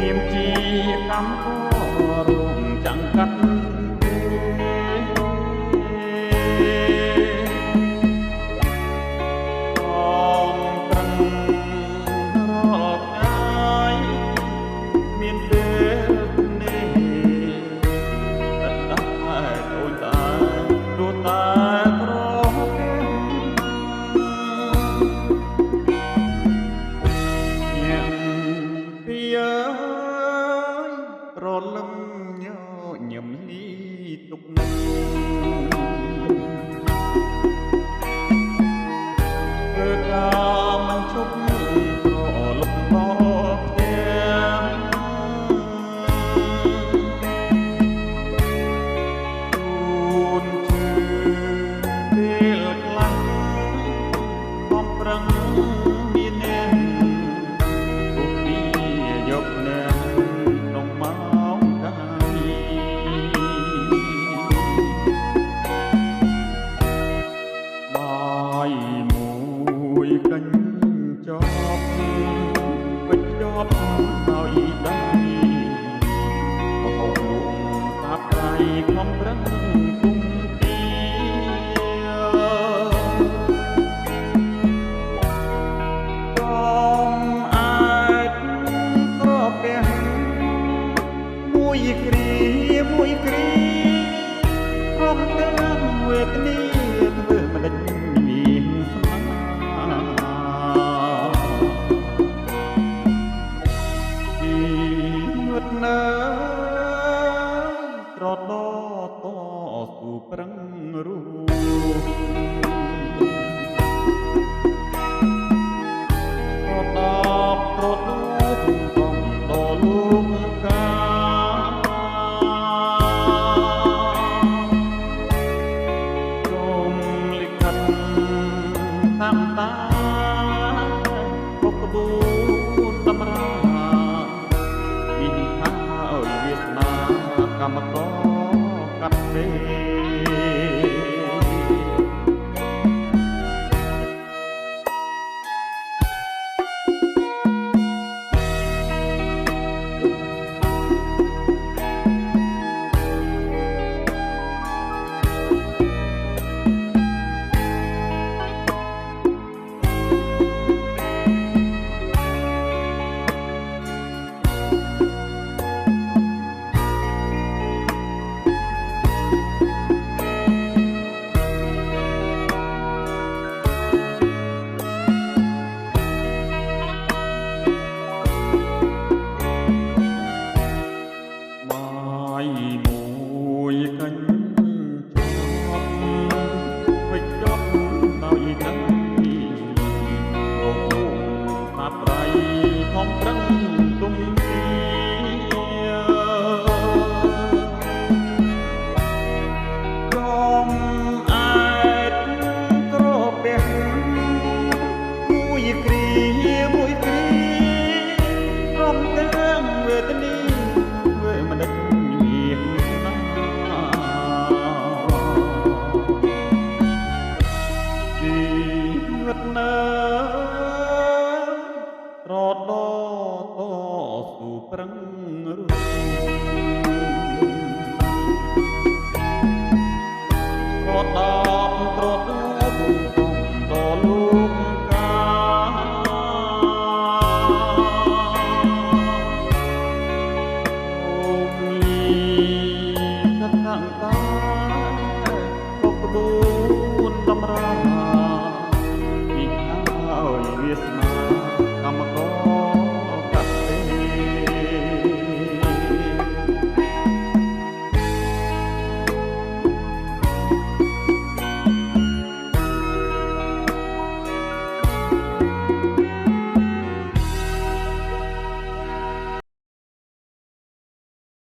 នាមជាកម្មកររួមចង្កាត់រលឹមញញឹមលីទុកធ្វើការមិនឈប់ប្រលប់មកផ្ទះទូនជឿពេលខ្លាំងបំប្រឹងមានអ្នកពុកពីយកអ្នកក្នុងមកមួយកញ្ចប់វិច្ឆប់ដោយដៃមហោបលួងតាប់ដៃខំប្រឹងគុំទីកំអាចក្របពះមួយគ្រាព្រមទាំងវេទនាធ្វើមិនដេចមានស្មានៅត្រដោតស៊ូប្រឹងរស់ត្រដោត្រដួកំដល់លោកកាគុំលិខិតតាមតាពុកបួនតម្រាកម្មករកាត់ទេមួយកញ្ចប់វិច្ឆប់ដោយដៃរហូតតាប់ដៃខំប្រឹងទុំទីកំអាចក្របពះមួយគ្រាព្រមទាំងវេទនាធ្វើមិនដេចនៅត្រដោតស៊ូប្រឹង